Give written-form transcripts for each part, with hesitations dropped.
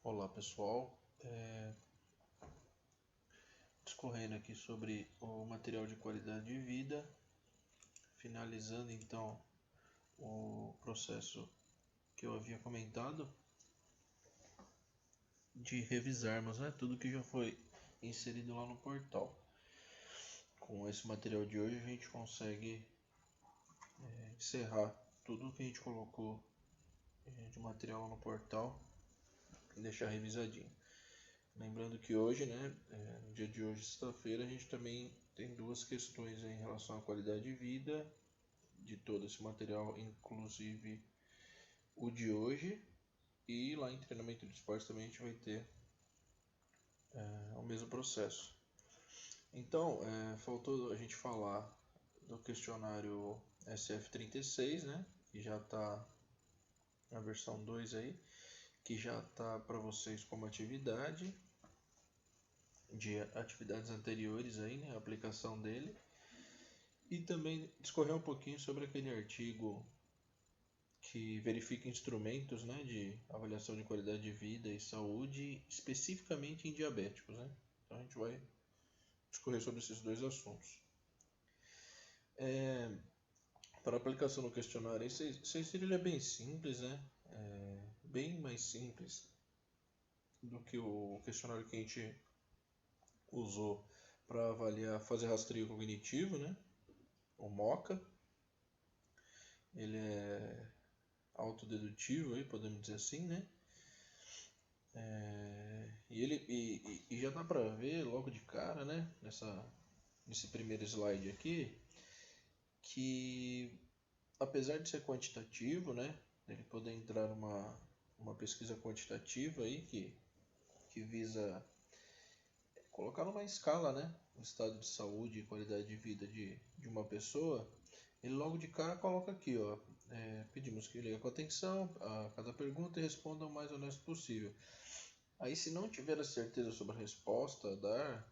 Olá pessoal, discorrendo aqui sobre o material de qualidade de vida, finalizando então o processo que eu havia comentado de revisarmos, tudo que já foi inserido lá no portal. Com esse material de hoje a gente consegue encerrar tudo que a gente colocou de material lá no portal e deixar revisadinho. Lembrando que hoje, no dia de hoje, sexta-feira, a gente também tem duas questões em relação à qualidade de vida de todo esse material, inclusive o de hoje. E lá em treinamento de esporte também a gente vai ter o mesmo processo. Então, faltou a gente falar do questionário SF36, que já está na versão 2 aí, que já está para vocês como atividade de atividades anteriores aí, a aplicação dele, e também discorrer um pouquinho sobre aquele artigo que verifica instrumentos, de avaliação de qualidade de vida e saúde, especificamente em diabéticos, Então a gente vai discorrer sobre esses dois assuntos. Para aplicação no questionário, esse ele é bem simples, bem mais simples do que o questionário que a gente usou para avaliar, fazer rastreio cognitivo, o MOCA. Ele é autodedutivo, aí, podemos dizer assim, E já dá para ver logo de cara, nesse primeiro slide aqui, que apesar de ser quantitativo, ele poder entrar uma pesquisa quantitativa aí que visa colocar numa escala, o estado de saúde e qualidade de vida de uma pessoa, ele logo de cara coloca aqui, ó, pedimos que leia com atenção a cada pergunta e responda o mais honesto possível. Aí, se não tiver a certeza sobre a resposta a dar,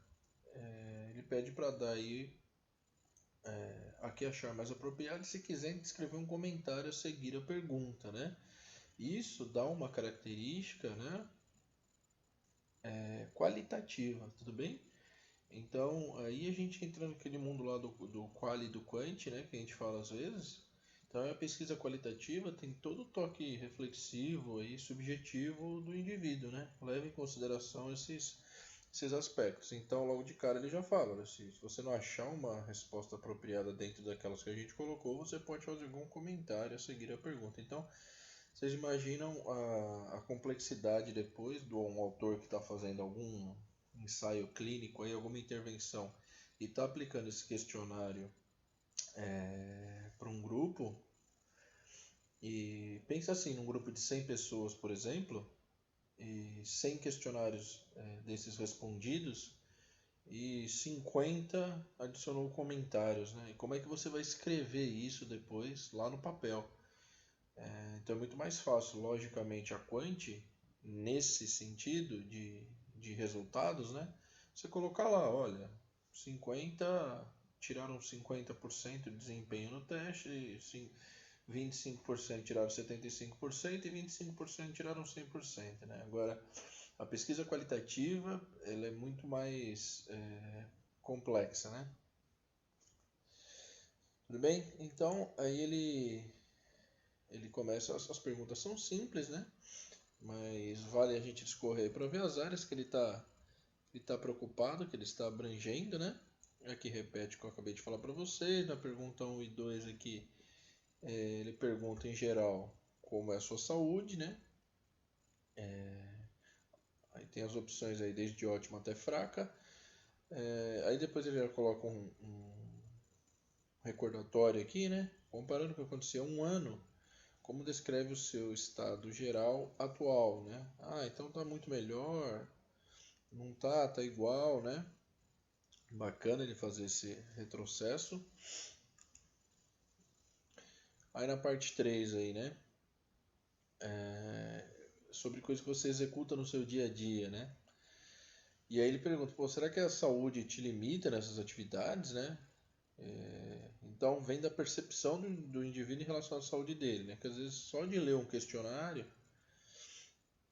ele pede para dar aí a que achar mais apropriado e, se quiser, escrever um comentário a seguir a pergunta, Isso dá uma característica, qualitativa, tudo bem? Então, aí a gente entra naquele mundo lá do quali e do quant, que a gente fala às vezes. Então, a pesquisa qualitativa tem todo o toque reflexivo e subjetivo do indivíduo, Leva em consideração esses aspectos. Então, logo de cara ele já fala, né? Se você não achar uma resposta apropriada dentro daquelas que a gente colocou, você pode fazer algum comentário a seguir a pergunta. Então, vocês imaginam a complexidade depois de um autor que está fazendo algum ensaio clínico, aí, alguma intervenção, e está aplicando esse questionário para um grupo, e pensa assim, num grupo de 100 pessoas, por exemplo, e 100 questionários desses respondidos, e 50 adicionou comentários, E como é que você vai escrever isso depois lá no papel? Então é muito mais fácil, logicamente, a quant, nesse sentido de resultados, você colocar lá, olha, 50 tiraram 50% de desempenho no teste, 25% tiraram 75% e 25% tiraram 100%, Agora, a pesquisa qualitativa ela é muito mais complexa, Tudo bem? Então, aí ele começa, as perguntas são simples, mas vale a gente discorrer para ver as áreas que ele está preocupado, que ele está abrangendo, Aqui repete o que eu acabei de falar para vocês. Na pergunta 1 e 2 aqui, ele pergunta em geral como é a sua saúde, Aí tem as opções aí desde ótima até fraca. Aí depois ele já coloca um recordatório aqui, comparando o que aconteceu há um ano, como descreve o seu estado geral atual, Ah, então tá muito melhor, não tá igual, Bacana ele fazer esse retrocesso. Aí na parte 3 aí, sobre coisas que você executa no seu dia a dia, E aí ele pergunta, pô, será que a saúde te limita nessas atividades, Então vem da percepção do indivíduo em relação à saúde dele, Que às vezes só de ler um questionário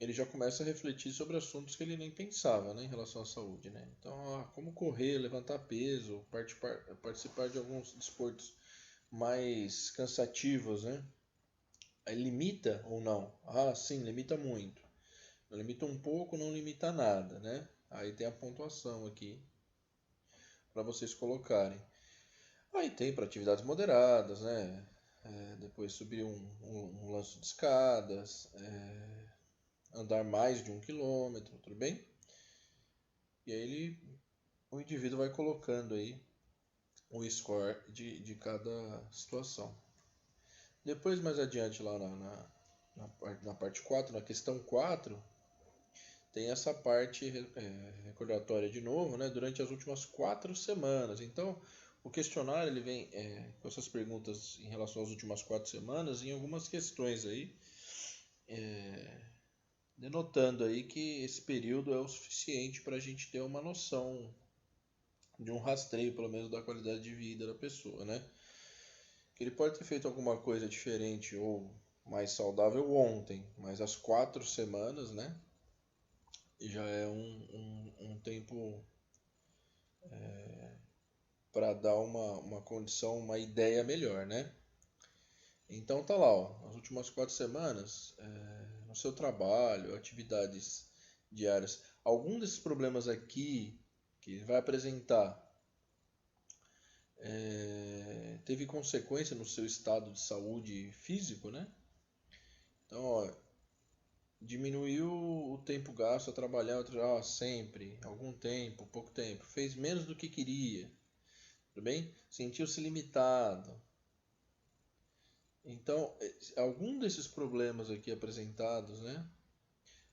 ele já começa a refletir sobre assuntos que ele nem pensava, né, em relação à saúde, né? Então, como correr, levantar peso, participar de alguns desportos mais cansativos, né? Aí limita ou não? Ah, sim, limita muito. Não limita um pouco, não limita nada, né? Aí tem a pontuação aqui para vocês colocarem. Aí tem para atividades moderadas, né? Depois subir um lance de escadas, andar mais de 1 quilômetro, tudo bem? E aí o indivíduo vai colocando aí o score de cada situação. Depois, mais adiante, lá na parte 4, na questão 4, tem essa parte recordatória de novo, né, durante as últimas 4 semanas. Então, o questionário ele vem com essas perguntas em relação às últimas 4 semanas em algumas questões aí, denotando aí que esse período é o suficiente para a gente ter uma noção de um rastreio, pelo menos, da qualidade de vida da pessoa, né? Que ele pode ter feito alguma coisa diferente ou mais saudável ontem, mas as 4 semanas, né? Já é um tempo para dar uma condição, uma ideia melhor, né? Então tá lá, ó, as últimas 4 semanas, no seu trabalho, atividades diárias, algum desses problemas aqui que ele vai apresentar teve consequência no seu estado de saúde físico, né? Então, ó, diminuiu o tempo gasto a trabalhar sempre, algum tempo, pouco tempo, fez menos do que queria, tudo bem? Sentiu-se limitado. Então, algum desses problemas aqui apresentados, né,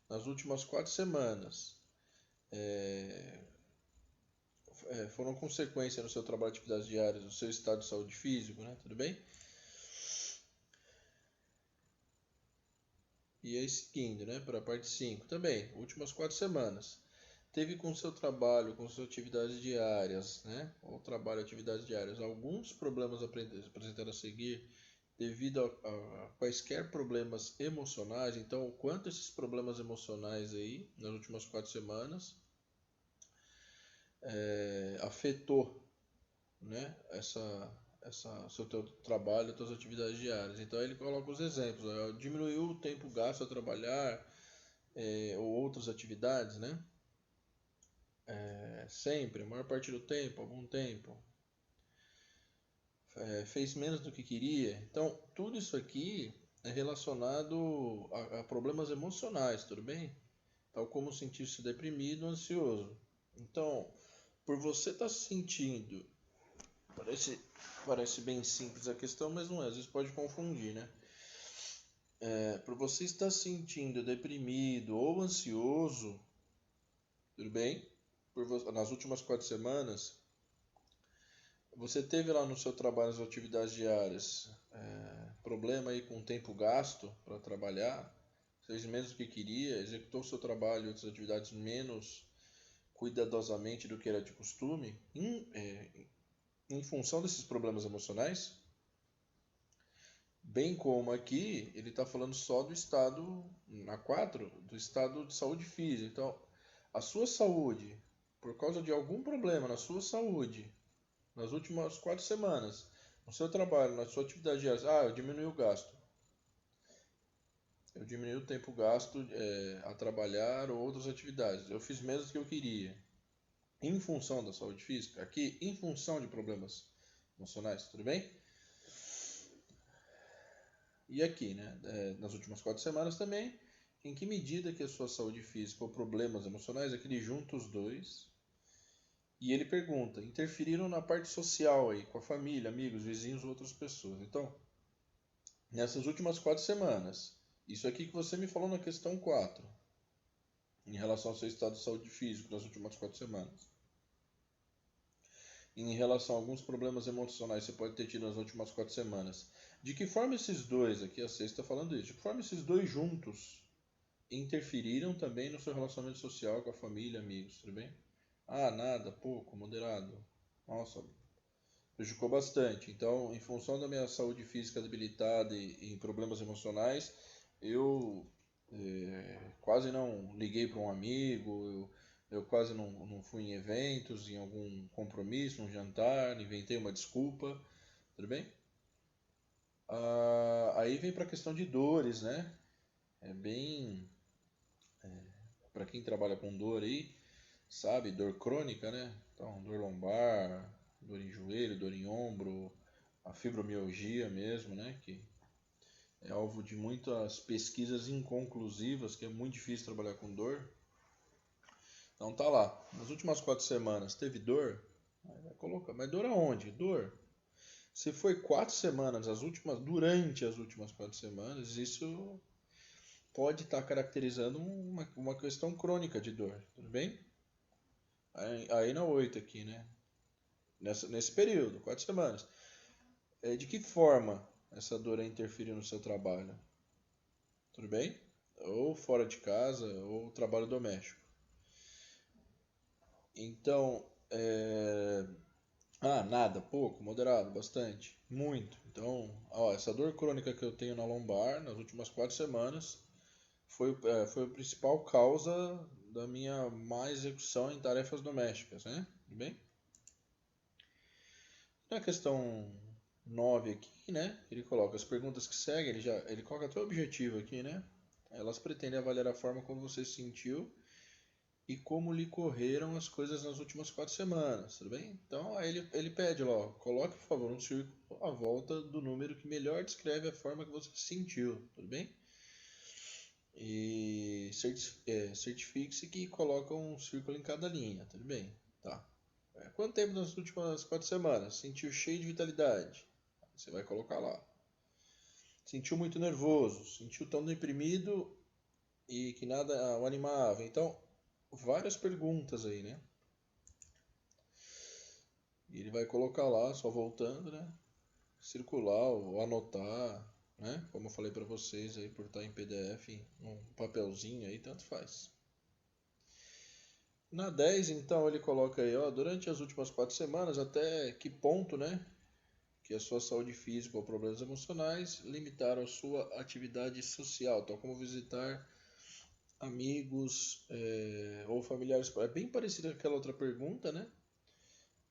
nas últimas 4 semanas, foram consequência no seu trabalho de atividades diárias, no seu estado de saúde físico, né, tudo bem? E aí seguindo, né, para a parte 5 também, últimas 4 semanas. Teve com seu trabalho, com suas atividades diárias, né, ou trabalho, atividades diárias, alguns problemas apresentados a seguir devido a quaisquer problemas emocionais. Então, o quanto esses problemas emocionais aí, nas últimas 4 semanas, afetou, né, seu teu trabalho, suas atividades diárias. Então, ele coloca os exemplos, né? Diminuiu o tempo gasto a trabalhar, ou outras atividades, né? Sempre, a maior parte do tempo, algum tempo. Fez menos do que queria. Então, tudo isso aqui é relacionado a problemas emocionais, tudo bem? Tal como sentir-se deprimido, ansioso. Então, por você estar se sentindo, parece bem simples a questão, mas não é, às vezes pode confundir, né? Por você estar se sentindo deprimido ou ansioso, tudo bem? Nas últimas 4 semanas, você teve lá no seu trabalho, nas atividades diárias, problema aí com o tempo gasto para trabalhar, fez menos do que queria, executou o seu trabalho e outras atividades menos cuidadosamente do que era de costume, em função desses problemas emocionais, bem como aqui ele está falando só do estado, na 4, do estado de saúde física. Então, a sua saúde, por causa de algum problema na sua saúde, nas últimas 4 semanas, no seu trabalho, na sua atividade diária, eu diminui o gasto. Eu diminui o tempo gasto a trabalhar ou outras atividades. Eu fiz menos do que eu queria. Em função da saúde física, aqui em função de problemas emocionais, tudo bem? E aqui, né, nas últimas 4 semanas também, em que medida que a sua saúde física ou problemas emocionais, aqui ele junta os dois, e ele pergunta, interferiram na parte social aí, com a família, amigos, vizinhos, outras pessoas. Então, nessas últimas 4 semanas, isso aqui que você me falou na questão 4, em relação ao seu estado de saúde físico nas últimas 4 semanas. Em relação a alguns problemas emocionais que você pode ter tido nas últimas 4 semanas. De que forma esses dois, aqui a 6 está falando isso, de que forma esses dois juntos interferiram também no seu relacionamento social com a família, amigos, tudo bem? Nada, pouco, moderado. Nossa, prejudicou bastante. Então, em função da minha saúde física debilitada e em problemas emocionais, eu quase não liguei para um amigo, eu quase não fui em eventos, em algum compromisso, um jantar, inventei uma desculpa, tudo bem? Aí vem para a questão de dores, né? É bem, para quem trabalha com dor aí, sabe, dor crônica, né? Então, dor lombar, dor em joelho, dor em ombro, a fibromialgia mesmo, né? Que é alvo de muitas pesquisas inconclusivas, que é muito difícil trabalhar com dor. Então tá lá, nas últimas 4 semanas teve dor? Aí vai colocar, mas dor aonde? Dor. Se foi 4 semanas, durante as últimas 4 semanas, isso pode estar caracterizando uma questão crônica de dor, tudo bem? Aí na 8 aqui, né? Nesse período, 4 semanas. De que forma essa dor interfere no seu trabalho? Tudo bem? Ou fora de casa, ou trabalho doméstico. Então, nada, pouco, moderado, bastante, muito. Então, essa dor crônica que eu tenho na lombar nas últimas 4 semanas foi a principal causa da minha má execução em tarefas domésticas, né? Tudo bem? Na questão 9 aqui, né? Ele coloca as perguntas que seguem, ele coloca até o objetivo aqui, né? Elas pretendem avaliar a forma como você se sentiu e como lhe correram as coisas nas últimas 4 semanas, tudo bem? Então aí ele pede lá, ó, coloque por favor um círculo à volta do número que melhor descreve a forma que você se sentiu, tudo bem? E certifique-se que coloca um círculo em cada linha, tudo bem? Tá. Quanto tempo nas últimas 4 semanas? Sentiu cheio de vitalidade? Você vai colocar lá. Sentiu muito nervoso? Sentiu tão deprimido e que nada o animava? Então, várias perguntas aí, né? E ele vai colocar lá, só voltando, né? Circular ou anotar, né? Como eu falei para vocês aí, por estar em PDF, um papelzinho aí, tanto faz. Na 10, então, ele coloca aí, ó, durante as últimas 4 semanas, até que ponto, né? Que a sua saúde física ou problemas emocionais limitaram a sua atividade social, tal como visitar amigos ou familiares. É bem parecido com aquela outra pergunta, né?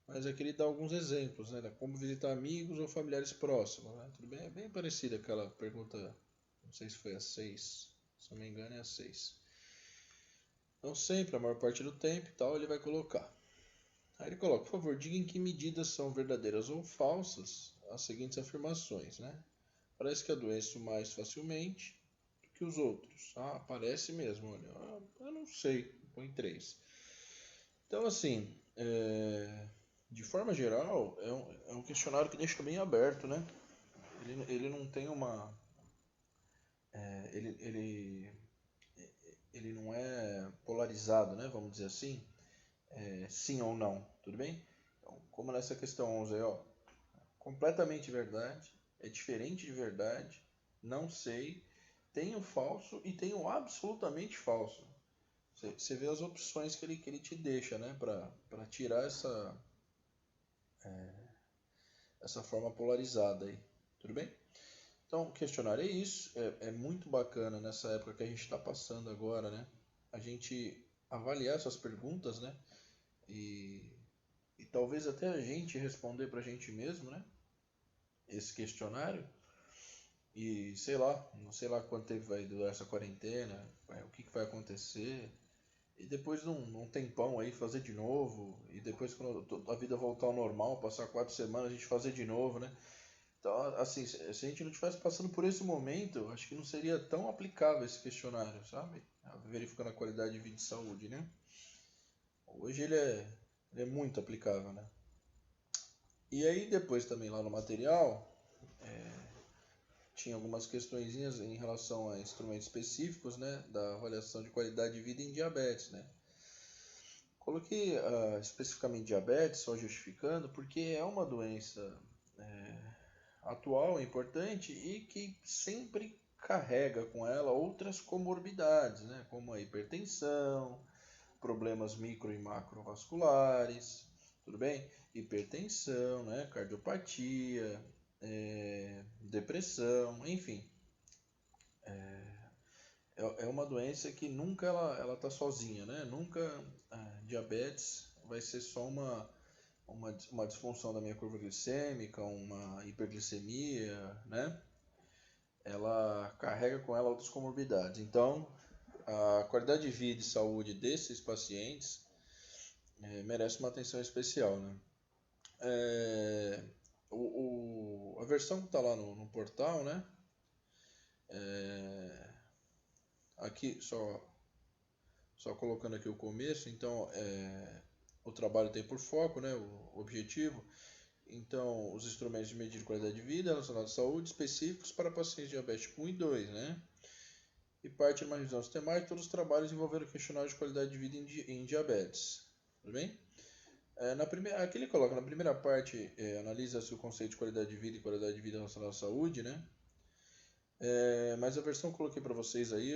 Mas aqui ele dá alguns exemplos, né? Como visitar amigos ou familiares próximos, né? Tudo bem? É bem parecida aquela pergunta, não sei se foi a 6, se não me engano é a 6. Então sempre, a maior parte do tempo e tal, ele vai colocar. Aí ele coloca, por favor, diga em que medidas são verdadeiras ou falsas as seguintes afirmações, né? Parece que adoeço mais facilmente do que os outros. Parece mesmo, olha. Eu não sei, põe 3. Então, assim, de forma geral, é um questionário que deixa bem aberto, né? Ele não tem uma. Ele ele não é polarizado, né? Vamos dizer assim, sim ou não, tudo bem? Então, como nessa questão 11 aí, ó, completamente verdade, é diferente de verdade, não sei, tenho falso e tenho absolutamente falso. Você vê as opções que ele te deixa, né? Para tirar essa forma polarizada aí, tudo bem? Então, o questionário é isso, é muito bacana nessa época que a gente está passando agora, né? A gente avaliar essas perguntas, né? E, e talvez até a gente responder para a gente mesmo, né? Esse questionário. E sei lá, não sei lá quanto tempo vai durar essa quarentena, o que vai acontecer. E depois num tempão aí fazer de novo. E depois quando a vida voltar ao normal, passar 4 semanas, a gente fazer de novo, né? Então, assim, se a gente não estivesse passando por esse momento, acho que não seria tão aplicável esse questionário, sabe? Verificando a qualidade de vida e saúde, né? Hoje ele é muito aplicável, né? E aí depois também lá no material tinha algumas questõezinhas em relação a instrumentos específicos, né? Da avaliação de qualidade de vida em diabetes, né? Coloquei especificamente diabetes, só justificando, porque é uma doença atual, importante e que sempre carrega com ela outras comorbidades, né? Como a hipertensão, problemas micro e macrovasculares, tudo bem? Hipertensão, né? Cardiopatia, depressão, enfim. é uma doença que nunca ela tá sozinha, né? Nunca diabetes vai ser só uma disfunção da minha curva glicêmica, uma hiperglicemia, né? Ela carrega com ela outras comorbidades. Então, a qualidade de vida e saúde desses pacientes merece uma atenção especial, né? É, a versão que está lá no portal, né? Aqui, só colocando aqui o começo, então, o trabalho tem por foco, né? O objetivo. Então, os instrumentos de medir qualidade de vida relacionados à saúde específicos para pacientes diabéticos 1 e 2, né? E parte de uma revisão sistemática, todos os trabalhos envolvendo questionário de qualidade de vida em diabetes. Tudo bem? Aqui ele coloca, na primeira parte, analisa-se o conceito de qualidade de vida e qualidade de vida relacionada à saúde, né? Mas a versão que eu coloquei para vocês aí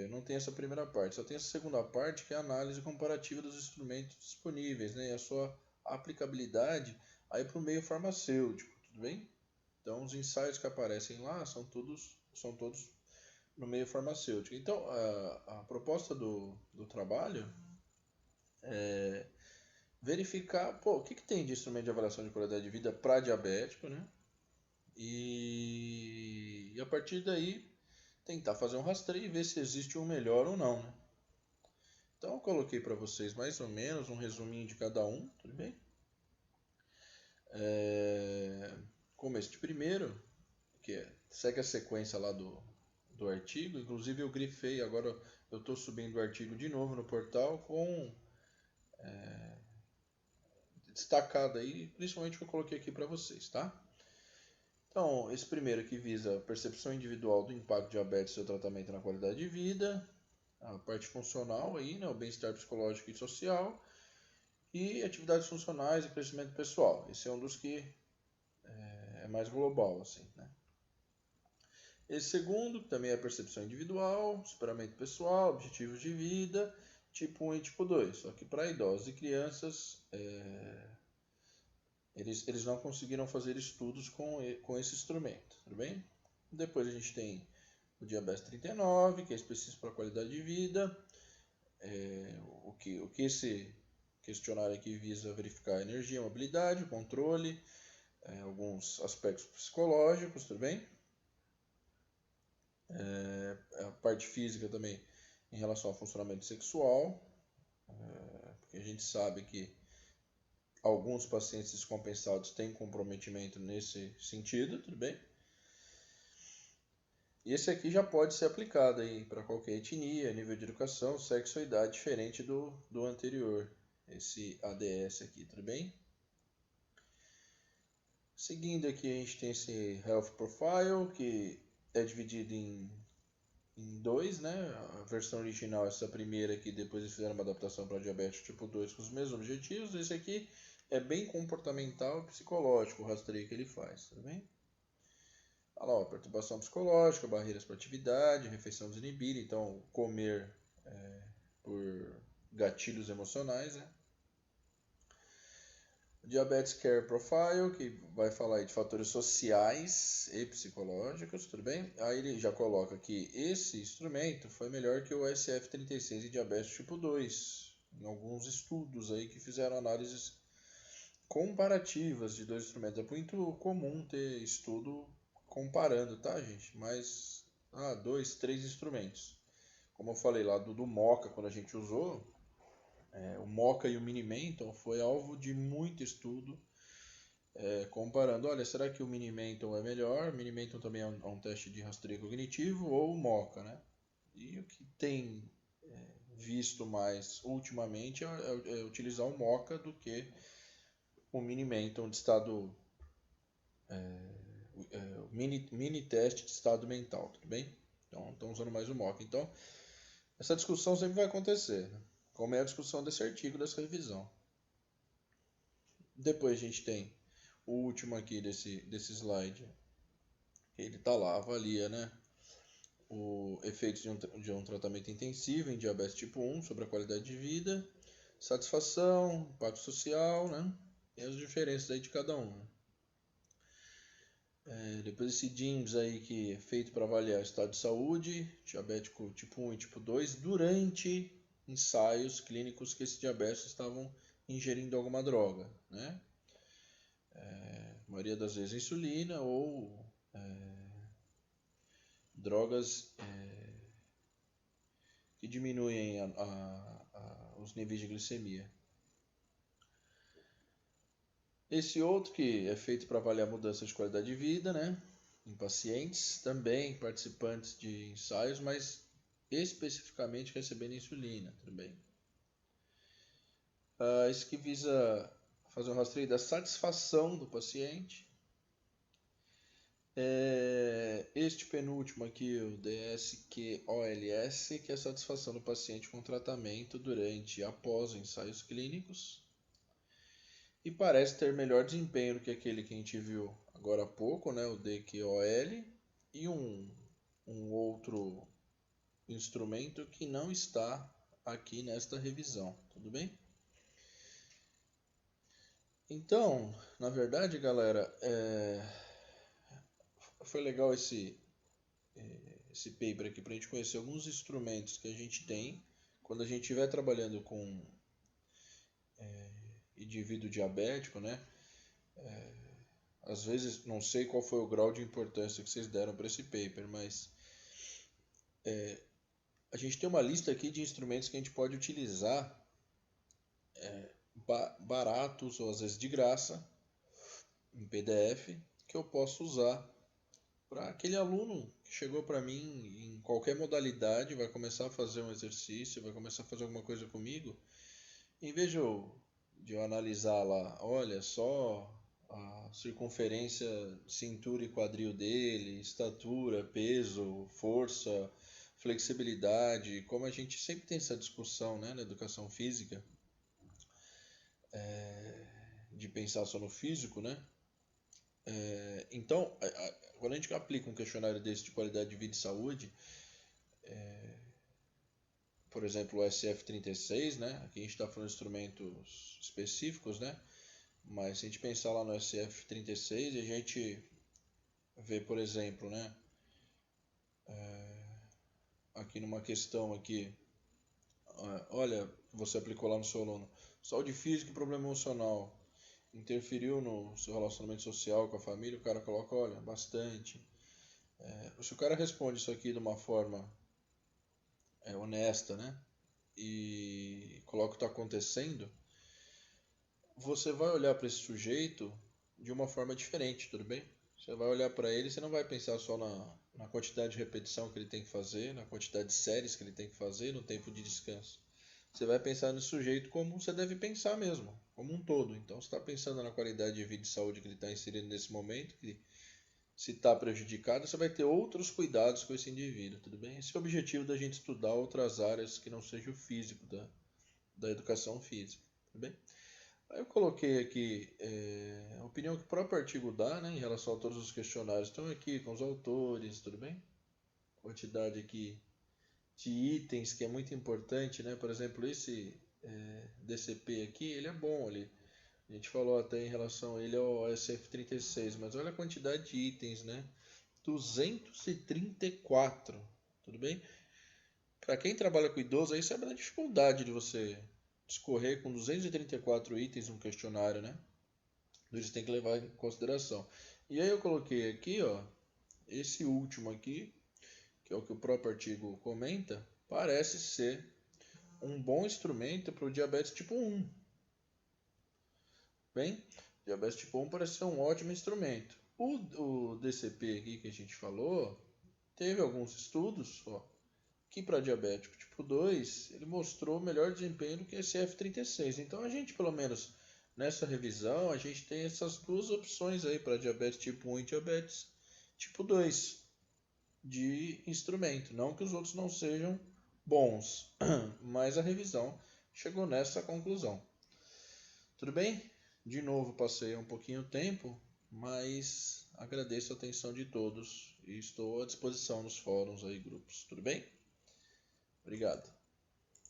não tem essa primeira parte, só tem essa segunda parte, que é a análise comparativa dos instrumentos disponíveis, né? E a sua aplicabilidade aí para o meio farmacêutico, tudo bem? Então, os ensaios que aparecem lá são todos no meio farmacêutico. Então, a proposta do trabalho é verificar, o que tem de instrumento de avaliação de qualidade de vida para diabético, né? E a partir daí tentar fazer um rastreio e ver se existe um melhor ou não, né? Então eu coloquei para vocês mais ou menos um resuminho de cada um, tudo bem? Como este primeiro, que segue a sequência lá do artigo, inclusive eu grifei, agora eu estou subindo o artigo de novo no portal com destacado aí, principalmente o que eu coloquei aqui para vocês, tá? Então, esse primeiro aqui visa a percepção individual do impacto do diabetes e seu tratamento na qualidade de vida, a parte funcional aí, né, o bem-estar psicológico e social, e atividades funcionais e crescimento pessoal. Esse é um dos que é mais global, assim, né? Esse segundo, que também é a percepção individual, superamento pessoal, objetivos de vida, tipo 1 e tipo 2. Só que para idosos e crianças, eles não conseguiram fazer estudos com esse instrumento, tudo bem? Depois a gente tem o diabetes 39, que é específico para a qualidade de vida. O que esse questionário aqui visa verificar a energia, a mobilidade, o controle, alguns aspectos psicológicos, tudo bem? A parte física também em relação ao funcionamento sexual, porque a gente sabe que alguns pacientes descompensados têm comprometimento nesse sentido, tudo bem? E esse aqui já pode ser aplicado para qualquer etnia, nível de educação, sexo ou idade diferente do anterior, esse ADS aqui, tudo bem? Seguindo aqui a gente tem esse Health Profile, que é dividido em dois, né? A versão original, essa primeira aqui, depois eles fizeram uma adaptação para diabetes tipo 2 com os mesmos objetivos. Esse aqui é bem comportamental e psicológico, o rastreio que ele faz, tá bem? Olha lá, ó, perturbação psicológica, barreiras para atividade, refeição desinibida, então comer por gatilhos emocionais, né? Diabetes Care Profile, que vai falar aí de fatores sociais e psicológicos, tudo bem? Aí ele já coloca que esse instrumento foi melhor que o SF36 em diabetes tipo 2, em alguns estudos aí que fizeram análises comparativas de dois instrumentos. É muito comum ter estudo comparando, tá, gente? Mas, 2, 3 instrumentos. Como eu falei lá do Moca, quando a gente usou, o Moca e o Minimental foi alvo de muito estudo, comparando, olha, será que o Minimental é melhor? O Minimental também é um teste de rastreio cognitivo, ou o Moca, né? E o que tem visto mais ultimamente é utilizar o Moca do que o Minimental de estado, o mini teste de estado mental, tudo bem? Então, estão usando mais o Moca. Então, essa discussão sempre vai acontecer, né? Como é a discussão desse artigo, dessa revisão. Depois a gente tem o último aqui desse slide. Ele está lá, avalia, né, o efeito de um tratamento intensivo em diabetes tipo 1 sobre a qualidade de vida, satisfação, impacto social, né, e as diferenças aí de cada um, né? Depois esse DIMS aí que é feito para avaliar o estado de saúde, diabético tipo 1 e tipo 2, durante ensaios clínicos que esses diabéticos estavam ingerindo alguma droga, né? A maioria das vezes insulina ou drogas que diminuem os níveis de glicemia. Esse outro que é feito para avaliar a mudança de qualidade de vida, né? Em pacientes, também participantes de ensaios, mas especificamente recebendo insulina, tudo bem? Esse que visa fazer um rastreio da satisfação do paciente. Este penúltimo aqui, o DSQOLS, que é a satisfação do paciente com o tratamento durante e após ensaios clínicos. E parece ter melhor desempenho do que aquele que a gente viu agora há pouco, né, o DQOL, e um outro instrumento que não está aqui nesta revisão, tudo bem? Então, na verdade, galera, foi legal esse paper aqui para a gente conhecer alguns instrumentos que a gente tem quando a gente estiver trabalhando com indivíduo diabético, né? Às vezes, não sei qual foi o grau de importância que vocês deram para esse paper, mas a gente tem uma lista aqui de instrumentos que a gente pode utilizar baratos ou às vezes de graça, em PDF, que eu posso usar para aquele aluno que chegou para mim em qualquer modalidade, vai começar a fazer um exercício, vai começar a fazer alguma coisa comigo, em vez de eu analisar lá, olha só a circunferência, cintura e quadril dele, estatura, peso, força, flexibilidade, como a gente sempre tem essa discussão, né, na educação física, de pensar só no físico, né? Então, quando a gente aplica um questionário desse de qualidade de vida e saúde, por exemplo, o SF36, né? Aqui a gente está falando de instrumentos específicos, né? Mas se a gente pensar lá no SF36, a gente vê, por exemplo, né? Aqui numa questão aqui, olha, você aplicou lá no seu aluno, saúde física e problema emocional, interferiu no seu relacionamento social com a família? O cara coloca, olha, bastante. Se o cara responde isso aqui de uma forma honesta, né? E coloca o que está acontecendo, você vai olhar para esse sujeito de uma forma diferente, tudo bem? Você vai olhar para ele, você não vai pensar só na quantidade de repetição que ele tem que fazer, na quantidade de séries que ele tem que fazer, no tempo de descanso. Você vai pensar no sujeito como você deve pensar mesmo, como um todo. Então, você está pensando na qualidade de vida e saúde que ele está inserindo nesse momento, que se está prejudicado, você vai ter outros cuidados com esse indivíduo, tudo bem? Esse é o objetivo da gente estudar outras áreas que não seja o físico, da educação física, tudo bem? Aí eu coloquei aqui a opinião que o próprio artigo dá, né, em relação a todos os questionários. Estão aqui com os autores, tudo bem? Quantidade aqui de itens que é muito importante, né? Por exemplo, esse DCP aqui, ele é bom, a gente falou até em relação a ele ao SF36, mas olha a quantidade de itens, né? 234, tudo bem? Para quem trabalha com idoso, aí sabe a dificuldade de você discorrer com 234 itens no questionário, né? Eles têm que levar em consideração. E aí eu coloquei aqui, ó, esse último aqui, que é o que o próprio artigo comenta, parece ser um bom instrumento para o diabetes tipo 1. Bem, diabetes tipo 1 parece ser um ótimo instrumento. O DCP aqui que a gente falou, teve alguns estudos, ó, que para diabético tipo 2, ele mostrou melhor desempenho do que esse F36. Então a gente, pelo menos nessa revisão, a gente tem essas duas opções aí para diabetes tipo 1 e diabetes tipo 2 de instrumento. Não que os outros não sejam bons, mas a revisão chegou nessa conclusão. Tudo bem? De novo passei um pouquinho o tempo, mas agradeço a atenção de todos e estou à disposição nos fóruns aí, grupos. Tudo bem? Obrigado.